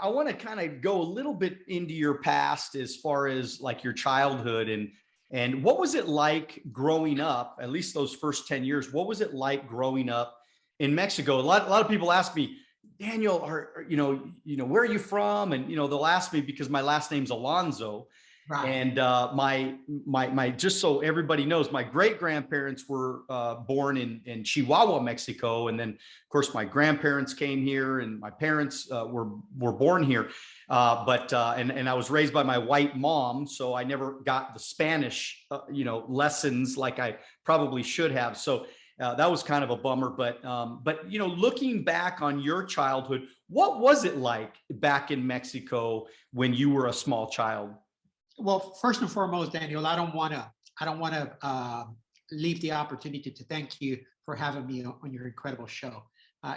I want to kind of go a little bit into your past as far as like your childhood and what was it like growing up, at least those first 10 years, what was it like growing up in Mexico? A lot of people ask me, Daniel, where are you from? And, they'll ask me because my last name's Alonzo. Right. And my just so everybody knows, my great grandparents were born in Chihuahua, Mexico, and then of course my grandparents came here, and my parents were born here. But I was raised by my white mom, so I never got the Spanish lessons like I probably should have. So that was kind of a bummer. But looking back on your childhood, what was it like back in Mexico when you were a small child? Well, first and foremost, Daniel, I don't want to leave the opportunity to thank you for having me on your incredible show.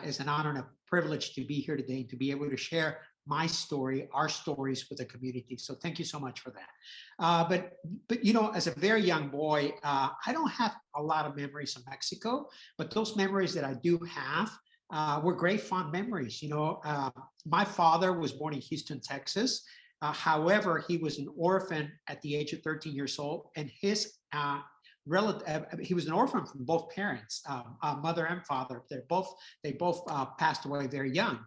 It's an honor and a privilege to be here today and to be able to share my story, our stories with the community. So thank you so much for that. But as a very young boy, I don't have a lot of memories of Mexico, but those memories that I do have were great, fond memories. My father was born in Houston, Texas. However, he was an orphan at the age of 13 years old, and his relative, he was an orphan from both parents, mother and father. They both passed away very young.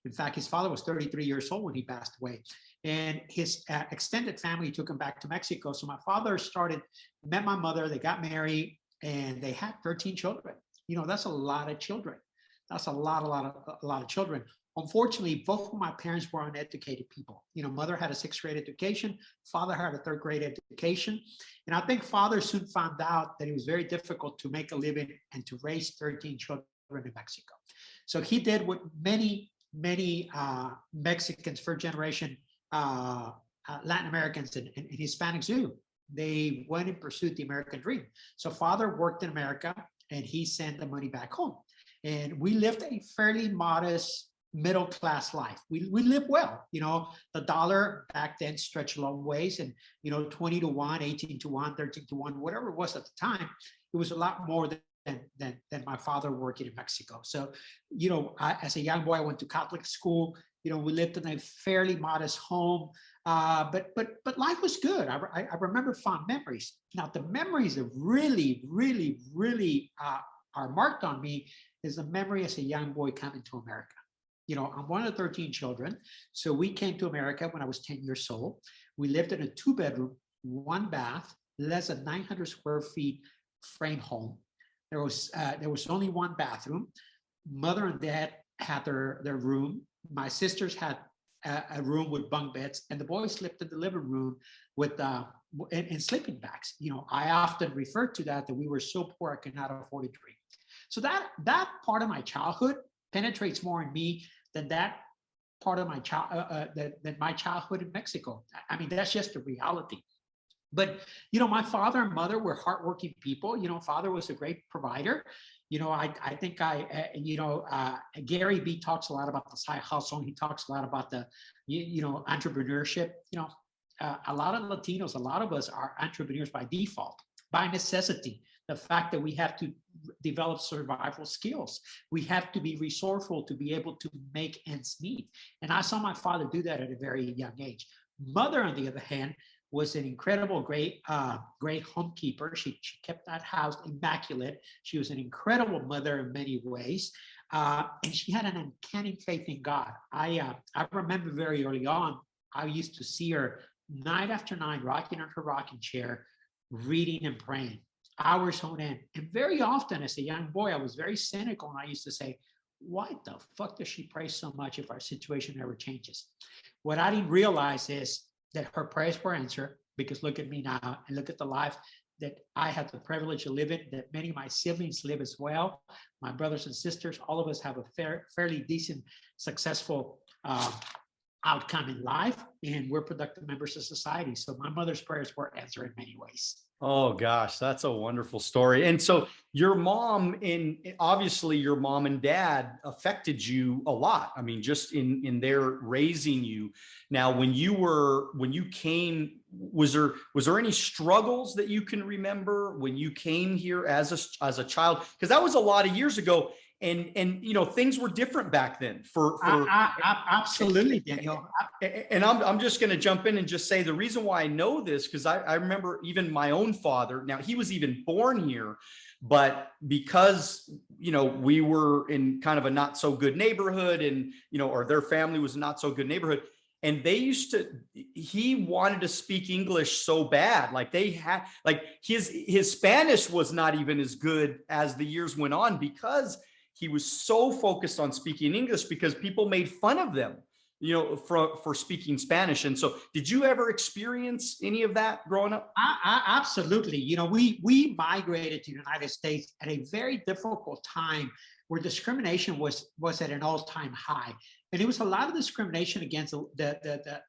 In fact, his father was 33 years old when he passed away, and his extended family took him back to Mexico. So my father met my mother, they got married, and they had 13 children. That's a lot of children. That's a lot of children. Unfortunately, both of my parents were uneducated people. Mother had a 6th grade education, father had a 3rd grade education. And I think father soon found out that it was very difficult to make a living and to raise 13 children in Mexico. So he did what many Mexicans, first generation Latin Americans and Hispanics do. They went and pursued the American dream. So father worked in America and he sent the money back home. And we lived a fairly modest middle-class life. We lived well. The dollar back then stretched long ways, and 20 to 1, 18 to 1, 13 to 1, whatever it was at the time, it was a lot more than my father working in Mexico. So, as a young boy, I went to Catholic school. We lived in a fairly modest home, but life was good. I remember fond memories. Now, the memories that really, really, really are marked on me is the memory as a young boy coming to America. I'm one of 13 children. So we came to America when I was 10 years old. We lived in a 2-bedroom, 1 bath, less than 900 square feet frame home. There was only 1 bathroom. Mother and dad had their room. My sisters had a room with bunk beds, and the boys slept in the living room with in sleeping bags. I often refer to that we were so poor I could not afford a drink. So that part of my childhood penetrates more in me than that part of my than my childhood in Mexico. I mean, that's just the reality. But my father and mother were hardworking people. Father was a great provider. I think Gary B talks a lot about the side hustle. He talks a lot about the entrepreneurship. A lot of Latinos, a lot of us are entrepreneurs by default, by necessity. The fact that we have to develop survival skills. We have to be resourceful to be able to make ends meet. And I saw my father do that at a very young age. Mother, on the other hand, was an incredible, great homekeeper. She kept that house immaculate. She was an incredible mother in many ways. And she had an uncanny faith in God. I remember very early on, I used to see her night after night, rocking in her rocking chair, reading and praying. Hours on end. And very often as a young boy, I was very cynical, and I used to say, why the fuck does she pray so much if our situation never changes? What I didn't realize is that her prayers were answered, because look at me now and look at the life that I have the privilege of living, that many of my siblings live as well. My brothers and sisters, all of us have a fairly decent, successful outcome in life, and we're productive members of society. So my mother's prayers were answered in many ways. Oh gosh, that's a wonderful story. And so your mom obviously your mom and dad affected you a lot. I mean, just in their raising you. Now, when you came, was there any struggles that you can remember when you came here as a child? Because that was a lot of years ago. and you know, things were different back then for Absolutely, Daniel. and I'm just going to jump in and just say the reason why I know this, because I remember even my own father, now he was even born here, but because, you know, we were in kind of a not so good neighborhood, and, you know, or their family was a not so good neighborhood. And they used to, he wanted to speak English so bad. Like they had, like his Spanish was not even as good as the years went on, because he was so focused on speaking English, because people made fun of them, you know, for speaking Spanish. And so did you ever experience any of that growing up? Absolutely. You know, we migrated to the United States at a very difficult time where discrimination was at an all-time high. And it was a lot of discrimination against the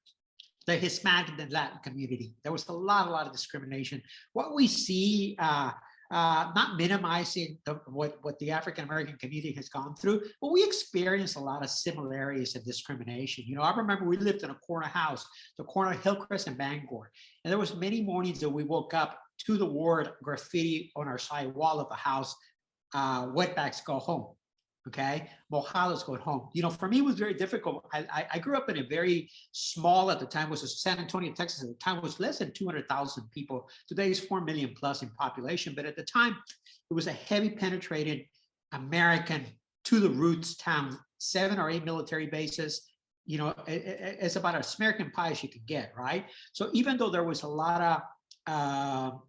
Hispanic and Latin community. There was a lot of discrimination. What we see, not minimizing what the African American community has gone through, but we experience a lot of similarities of discrimination. You know, I remember we lived in a corner house, the corner of Hillcrest and Bangor, and there was many mornings that we woke up to the word graffiti on our side wall of the house: "Wetbacks go home." Okay, mojados go home. You know, for me, it was very difficult. I grew up in a very small, at the time was San Antonio, Texas. At the time was less than 200,000 people. Today is 4 million plus in population. But at the time, it was a heavy penetrated American to the roots town, 7 or 8 military bases. You know, it's about as American pie as you could get, right? So even though there was a lot of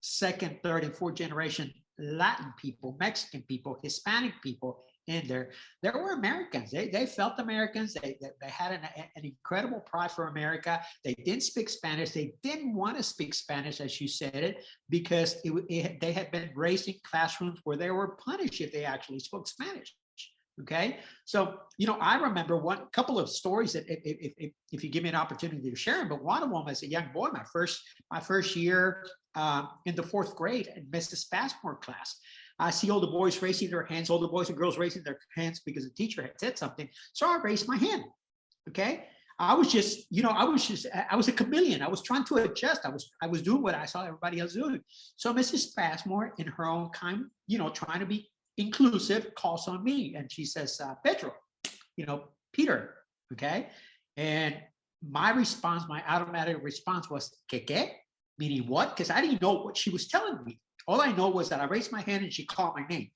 second, third, and fourth generation Latin people, Mexican people, Hispanic people in there, there were Americans. They felt Americans. They had an incredible pride for America. They didn't speak Spanish. They didn't want to speak Spanish, as you said it, because they had been raised in classrooms where they were punished if they actually spoke Spanish. Okay, so you know, I remember one couple of stories that if you give me an opportunity to share them, but one of them as a young boy, my first year in the 4th grade in Mrs. Passmore class, I see all the boys raising their hands, all the boys and girls raising their hands because the teacher had said something. So I raised my hand. Okay, I was a chameleon. I was trying to adjust. I was doing what I saw everybody else doing. So Mrs. Passmore, in her own kind, you know, trying to be inclusive, calls on me, and she says, Pedro, you know, Peter. Okay, and my automatic response was "que," meaning what? Because I didn't know what she was telling me. All I know was that I raised my hand and she called my name.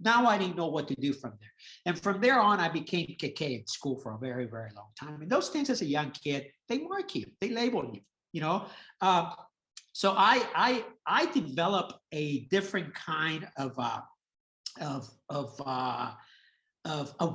Now I didn't know what to do from there. And from there on, I became KK in school for a very, very long time. And those things as a young kid, they mark you, they label you, you know. So I developed a different kind of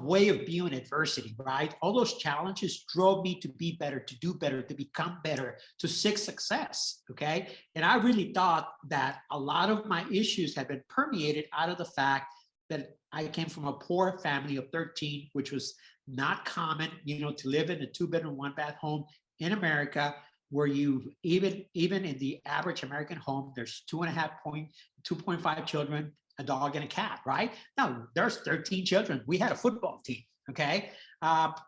way of viewing adversity, right? All those challenges drove me to be better, to do better, to become better, to seek success, okay? And I really thought that a lot of my issues had been permeated out of the fact that I came from a poor family of 13, which was not common, you know, to live in a 2-bedroom, 1-bath home in America, where you even in the average American home, there's 2.5 children, a dog and a cat, right? Now there's 13 children. We had a football team, okay,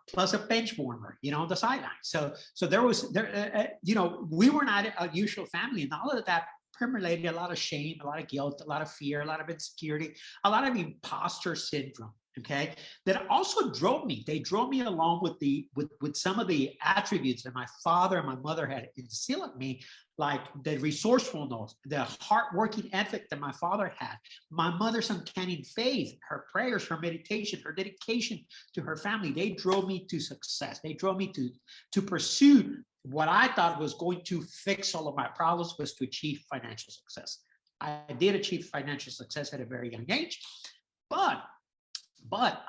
plus a bench warmer, you know, on the sideline. So you know, we were not a usual family, and all of that permeated a lot of shame, a lot of guilt, a lot of fear, a lot of insecurity, a lot of imposter syndrome. Okay, that also drove me. They drove me along with some of the attributes that my father and my mother had instilled in me, like the resourcefulness, the hardworking ethic that my father had, my mother's uncanny faith, her prayers, her meditation, her dedication to her family. They drove me to success. They drove me to pursue what I thought was going to fix all of my problems, was to achieve financial success. I did achieve financial success at a very young age, but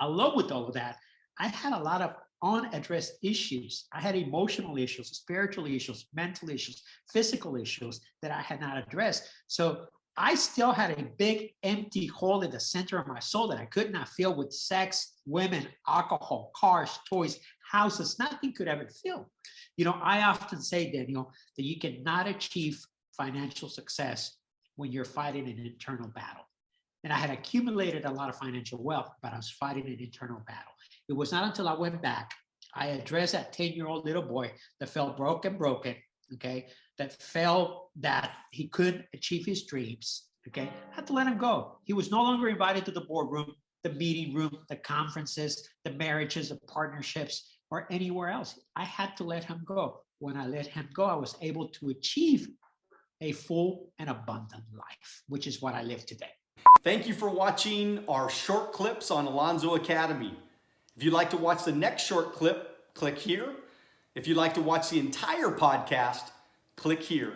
along with all of that, I had a lot of unaddressed issues. I had emotional issues, spiritual issues, mental issues, physical issues that I had not addressed. So I still had a big empty hole in the center of my soul that I could not fill with sex, women, alcohol, cars, toys, houses. Nothing could ever fill. You know, I often say, Daniel, that you cannot achieve financial success when you're fighting an internal battle. And I had accumulated a lot of financial wealth, but I was fighting an internal battle. It was not until I went back, I addressed that 10-year-old little boy that felt broken, okay, that felt that he couldn't achieve his dreams, okay. I had to let him go. He was no longer invited to the boardroom. the meeting room, the conferences, the marriages, the partnerships, or anywhere else. I had to let him go. When I let him go, I was able to achieve a full and abundant life, which is what I live today. Thank you for watching our short clips on Alonzo Academy. If you'd like to watch the next short clip, click here. If you'd like to watch the entire podcast, click here.